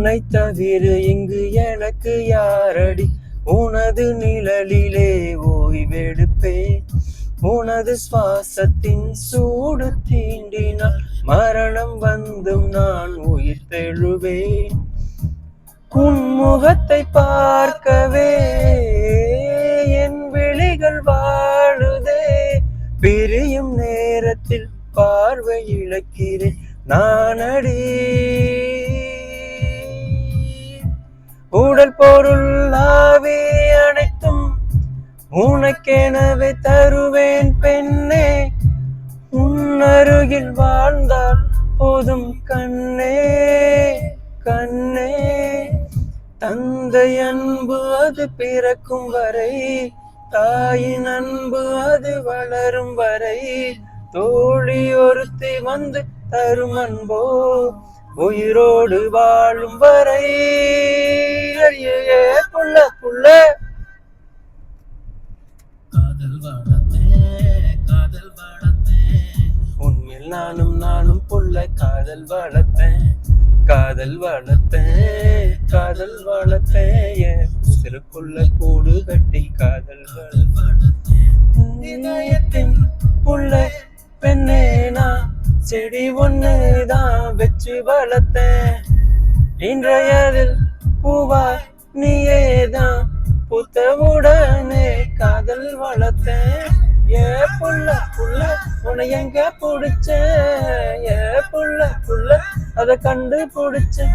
உன்னை தவிர இங்கு எனக்கு யாரடி, உனது நிழலிலே ஓய்வெடுப்பே, உனது சுவாசத்தின் சூடு தீண்டினால் மரணம் வந்தும் நான் உயிர் தெழுவேன். உன் முகத்தை பார்க்கவே என் விழிகள் வாழுதே, பிரியும் நேரத்தில் பார்வை இழக்கிறேன் நானடி. உடல் பொருள் ஆவி அனைத்தும் உனக்கெனவே தருவேன் பெண்ணே, உன் அருகில் வாழ்ந்தால் போதும் கண்ணே கண்ணே. தந்தை அன்பு அது பிறக்கும் வரை, தாயின் அன்பு அது வளரும் வரை, தோழி ஒருத்தி வந்து தரும் அன்போ உயிரோடு வாழும் வரை. புள்ள புள்ள காதல் வளர்த்தேன் காதல் வளர்த்தேன், உண்மையில் நானும் புள்ள காதல் வளர்த்தேன் காதல் வளர்த்தேன் காதல் வளர்த்தேன், சிறுக்குள்ள கூடு கட்டி காதல் வளர்த்தேன். இதயத்தின் புள்ள பெண்ணே நான் செடி ஒண்ணுதான் வச்சு வளர்த்தேன், இன்றையதில் பூவா நீயேதான் புத்தவுடனே காதல் வளர்த்தேன். ஏ புள்ள புள்ள உன்னை எங்க பிடிச்ச, ஏ புள்ள புள்ள அதை கண்டு பிடிச்ச.